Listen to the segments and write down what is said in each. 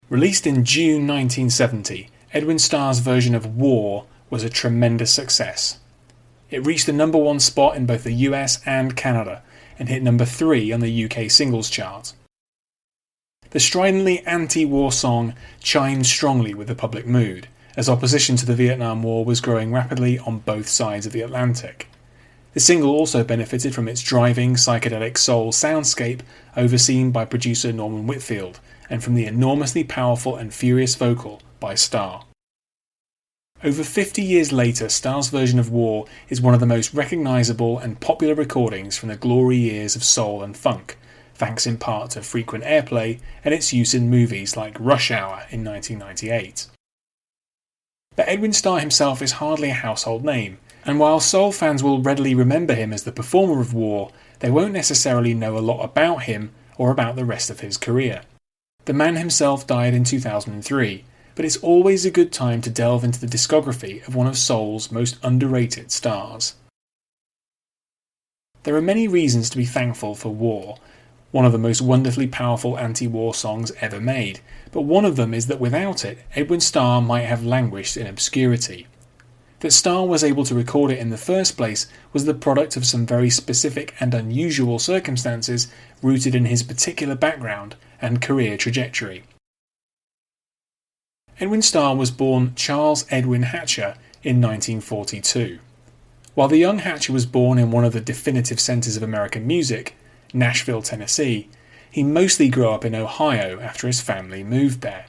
Released in June 1970, Edwin Starr's version of War was a tremendous success. It reached the number 1 spot in both the US and Canada, and hit number 3 on the UK singles chart. The stridently anti-war song chimed strongly with the public mood, as opposition to the Vietnam War was growing rapidly on both sides of the Atlantic. The single also benefited from its driving, psychedelic soul soundscape overseen by producer Norman Whitfield, and from the enormously powerful and furious vocal by Starr. Over 50 years later, Starr's version of War is one of the most recognisable and popular recordings from the glory years of soul and funk, thanks in part to frequent airplay and its use in movies like Rush Hour in 1998. But Edwin Starr himself is hardly a household name, and while soul fans will readily remember him as the performer of War, they won't necessarily know a lot about him or about the rest of his career. The man himself died in 2003, but it's always a good time to delve into the discography of one of soul's most underrated stars. There are many reasons to be thankful for War, one of the most wonderfully powerful anti-war songs ever made, but one of them is that without it, Edwin Starr might have languished in obscurity. That Starr was able to record it in the first place was the product of some very specific and unusual circumstances rooted in his particular background and career trajectory. Edwin Starr was born Charles Edwin Hatcher in 1942. While the young Hatcher was born in one of the definitive centres of American music, Nashville, Tennessee, he mostly grew up in Ohio after his family moved there.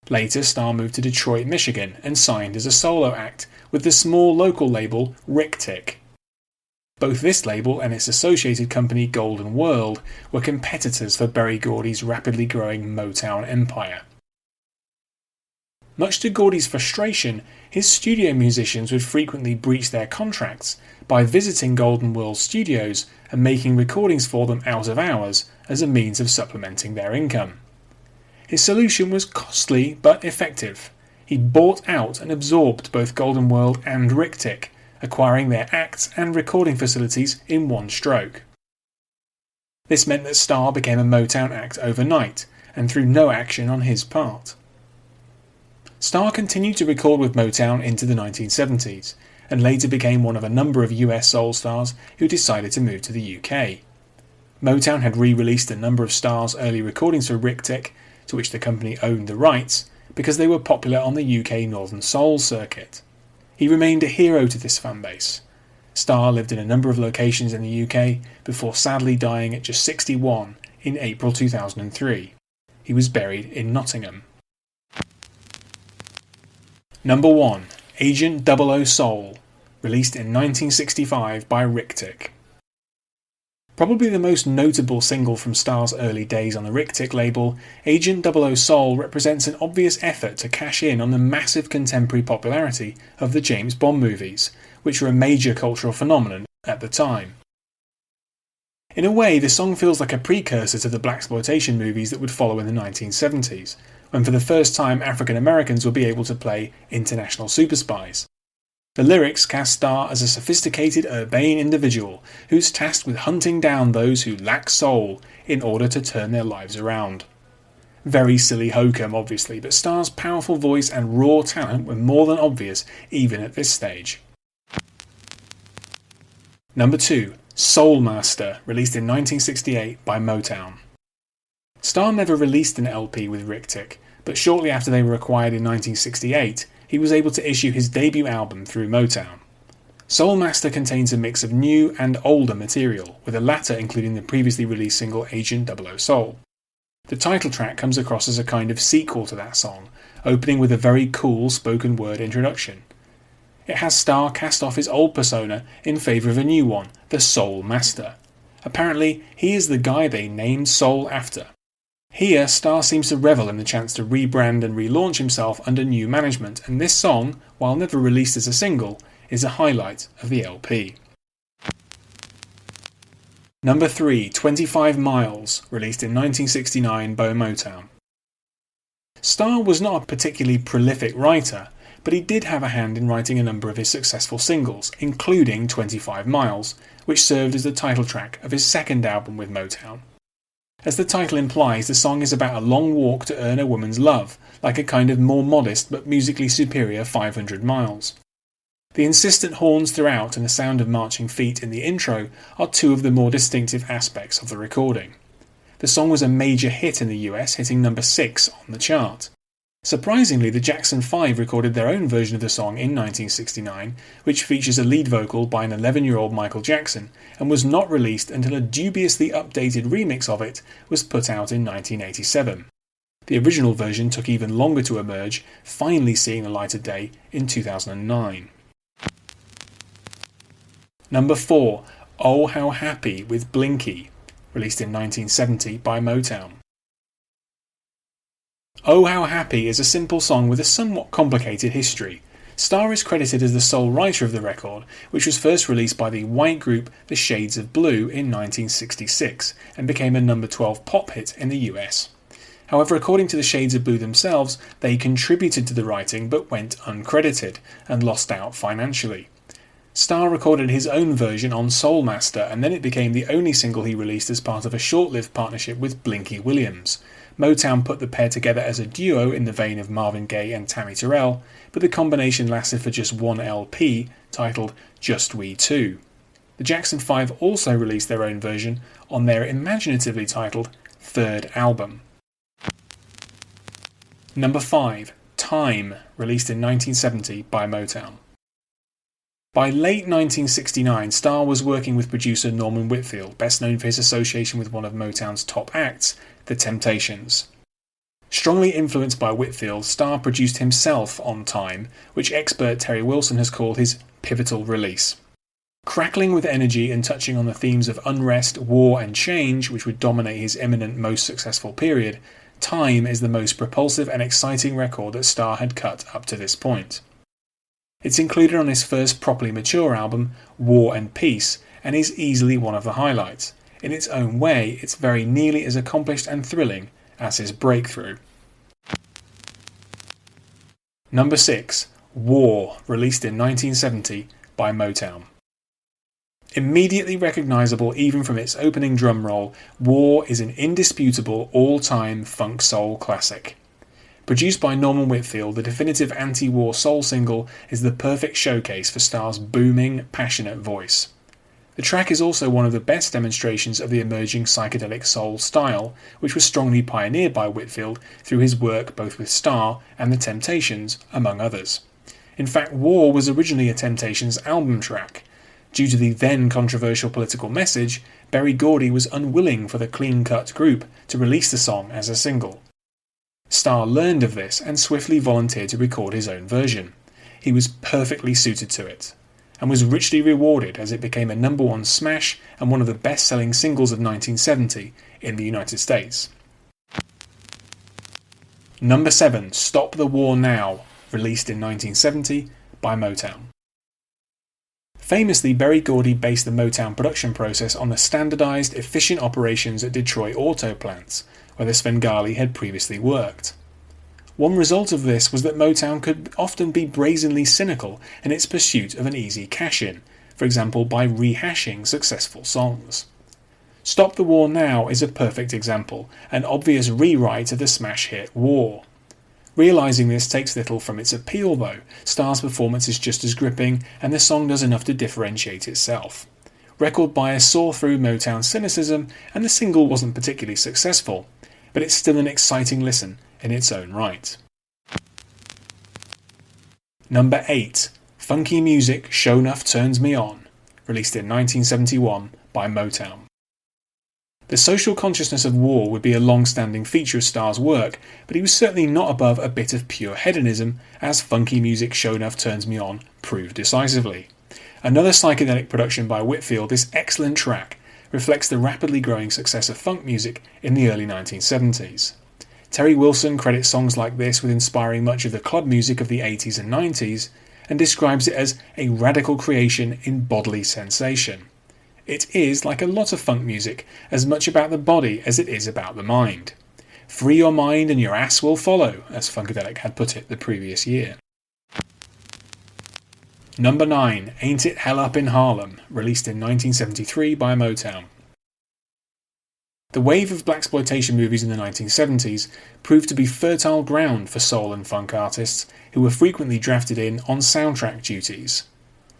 Later, Starr moved to Detroit, Michigan and signed as a solo act with the small local label Rick-Tick. Both this label and its associated company Golden World were competitors for Berry Gordy's rapidly growing Motown empire. Much to Gordy's frustration, his studio musicians would frequently breach their contracts by visiting Golden World studios and making recordings for them out of hours as a means of supplementing their income. His solution was costly but effective. He bought out and absorbed both Golden World and Rick-Tick, acquiring their acts and recording facilities in one stroke. This meant that Starr became a Motown act overnight, and through no action on his part. Starr continued to record with Motown into the 1970s, and later became one of a number of US soul stars who decided to move to the UK. Motown had re-released a number of Starr's early recordings for Rick-Tick, to which the company owned the rights, because they were popular on the UK Northern Soul circuit. He remained a hero to this fanbase. Starr lived in a number of locations in the UK before sadly dying at just 61 in April 2003. He was buried in Nottingham. Number 1. Agent 00 Soul, released in 1965 by Rick-Tick. Probably the most notable single from Starr's early days on the Rick-Tick label, Agent 00 Soul represents an obvious effort to cash in on the massive contemporary popularity of the James Bond movies, which were a major cultural phenomenon at the time. In a way, the song feels like a precursor to the blaxploitation movies that would follow in the 1970s, when for the first time African Americans would be able to play international super spies. The lyrics cast Starr as a sophisticated, urbane individual who's tasked with hunting down those who lack soul in order to turn their lives around. Very silly hokum, obviously, but Starr's powerful voice and raw talent were more than obvious even at this stage. Number 2. Soul Master, released in 1968 by Motown. Starr never released an LP with Rick-Tick, but shortly after they were acquired in 1968, he was able to issue his debut album through Motown. Soul Master contains a mix of new and older material, with the latter including the previously released single Agent 00 Soul. The title track comes across as a kind of sequel to that song, opening with a very cool spoken word introduction. It has Starr cast off his old persona in favour of a new one, the Soul Master. Apparently, he is the guy they named Soul after. Here, Starr seems to revel in the chance to rebrand and relaunch himself under new management, and this song, while never released as a single, is a highlight of the LP. Number 3. 25 Miles, released in 1969 by Motown. Starr was not a particularly prolific writer, but he did have a hand in writing a number of his successful singles, including 25 Miles, which served as the title track of his second album with Motown. As the title implies, the song is about a long walk to earn a woman's love, like a kind of more modest but musically superior 500 miles. The insistent horns throughout and the sound of marching feet in the intro are two of the more distinctive aspects of the recording. The song was a major hit in the US, hitting number 6 on the chart. Surprisingly, the Jackson 5 recorded their own version of the song in 1969, which features a lead vocal by an 11-year-old Michael Jackson, and was not released until a dubiously updated remix of it was put out in 1987. The original version took even longer to emerge, finally seeing the light of day in 2009. Number 4, Oh How Happy with Blinky, released in 1970 by Motown. Oh How Happy is a simple song with a somewhat complicated history. Starr is credited as the sole writer of the record, which was first released by the white group The Shades of Blue in 1966 and became a number 12 pop hit in the US. However, according to The Shades of Blue themselves, they contributed to the writing but went uncredited and lost out financially. Starr recorded his own version on Soul Master, and then it became the only single he released as part of a short-lived partnership with Blinky Williams. Motown put the pair together as a duo in the vein of Marvin Gaye and Tammy Terrell, but the combination lasted for just one LP, titled Just We Two. The Jackson 5 also released their own version on their imaginatively titled third album. Number 5, Time, released in 1970 by Motown. By late 1969, Starr was working with producer Norman Whitfield, best known for his association with one of Motown's top acts, The Temptations. Strongly influenced by Whitfield, Starr produced himself on Time, which expert Terry Wilson has called his pivotal release. Crackling with energy and touching on the themes of unrest, war and change, which would dominate his imminent most successful period, Time is the most propulsive and exciting record that Starr had cut up to this point. It's included on his first properly mature album, War and Peace, and is easily one of the highlights. In its own way, it's very nearly as accomplished and thrilling as his breakthrough. Number 6, War, released in 1970 by Motown. Immediately recognisable even from its opening drum roll, War is an indisputable all-time funk soul classic. Produced by Norman Whitfield, the definitive anti-war soul single is the perfect showcase for Starr's booming, passionate voice. The track is also one of the best demonstrations of the emerging psychedelic soul style, which was strongly pioneered by Whitfield through his work both with Starr and The Temptations, among others. In fact, War was originally a Temptations album track. Due to the then controversial political message, Berry Gordy was unwilling for the clean-cut group to release the song as a single. Starr learned of this and swiftly volunteered to record his own version. He was perfectly suited to it, and was richly rewarded as it became a number 1 smash and one of the best-selling singles of 1970 in the United States. Number 7, Stop the War Now, released in 1970 by Motown. Famously, Berry Gordy based the Motown production process on the standardised, efficient operations at Detroit auto plants, where the Svengali had previously worked. One result of this was that Motown could often be brazenly cynical in its pursuit of an easy cash-in, for example by rehashing successful songs. Stop the War Now is a perfect example, an obvious rewrite of the smash hit War. Realising this takes little from its appeal though. Starr's performance is just as gripping, and the song does enough to differentiate itself. Record buyers saw through Motown's cynicism, and the single wasn't particularly successful, but it's still an exciting listen in its own right. Number 8, Funky Music Sho Nuff Turns Me On, released in 1971 by Motown. The social consciousness of war would be a long-standing feature of Starr's work, but he was certainly not above a bit of pure hedonism, as Funky Music Sho Nuff Turns Me On proved decisively. Another psychedelic production by Whitfield, this excellent track reflects the rapidly growing success of funk music in the early 1970s. Terry Wilson credits songs like this with inspiring much of the club music of the 80s and 90s, and describes it as a radical creation in bodily sensation. It is, like a lot of funk music, as much about the body as it is about the mind. Free your mind and your ass will follow, as Funkadelic had put it the previous year. Number 9, Ain't It Hell Up in Harlem, released in 1973 by Motown. The wave of blaxploitation movies in the 1970s proved to be fertile ground for soul and funk artists who were frequently drafted in on soundtrack duties.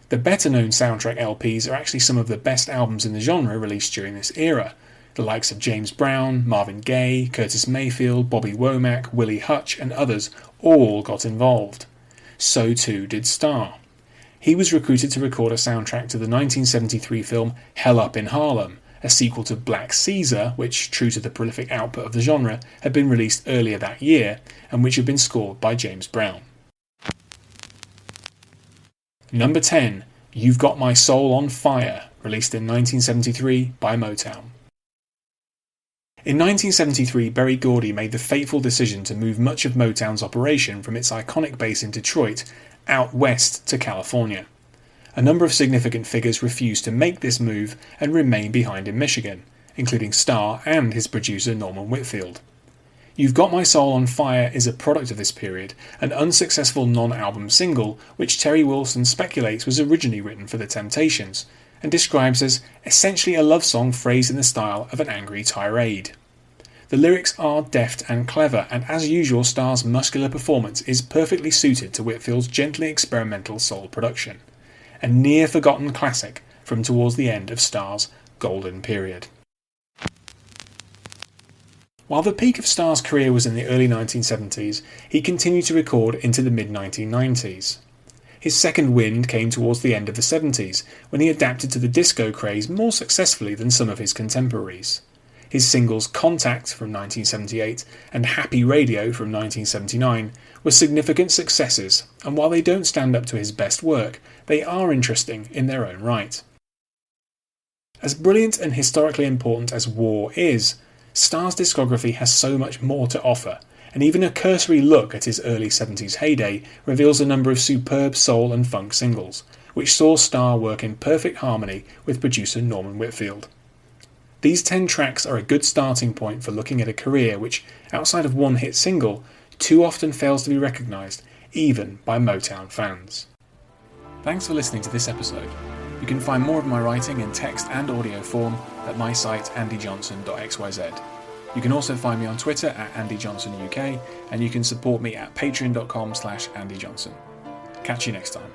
The better-known soundtrack LPs are actually some of the best albums in the genre released during this era. The likes of James Brown, Marvin Gaye, Curtis Mayfield, Bobby Womack, Willie Hutch and others all got involved. So too did Starr. He was recruited to record a soundtrack to the 1973 film Hell Up in Harlem, a sequel to Black Caesar, which, true to the prolific output of the genre, had been released earlier that year, and which had been scored by James Brown. Number 10, You've Got My Soul on Fire, released in 1973 by Motown. In 1973, Berry Gordy made the fateful decision to move much of Motown's operation from its iconic base in Detroit out west to California. A number of significant figures refused to make this move and remain behind in Michigan, including Starr and his producer Norman Whitfield. You've Got My Soul on Fire is a product of this period, an unsuccessful non-album single which Terry Wilson speculates was originally written for the Temptations, and describes as essentially a love song phrased in the style of an angry tirade. The lyrics are deft and clever, and as usual Starr's muscular performance is perfectly suited to Whitfield's gently experimental soul production, a near-forgotten classic from towards the end of Starr's golden period. While the peak of Starr's career was in the early 1970s, he continued to record into the mid-1990s. His second wind came towards the end of the 70s, when he adapted to the disco craze more successfully than some of his contemporaries. His singles Contact from 1978 and Happy Radio from 1979 were significant successes, and while they don't stand up to his best work, they are interesting in their own right. As brilliant and historically important as War is, Starr's discography has so much more to offer, and even a cursory look at his early 70s heyday reveals a number of superb soul and funk singles, which saw Starr work in perfect harmony with producer Norman Whitfield. These 10 tracks are a good starting point for looking at a career which, outside of one hit single, too often fails to be recognised, even by Motown fans. Thanks for listening to this episode. You can find more of my writing in text and audio form at my site andyjohnson.xyz. You can also find me on Twitter at andyjohnsonuk, and you can support me at patreon.com/andyjohnson. Catch you next time.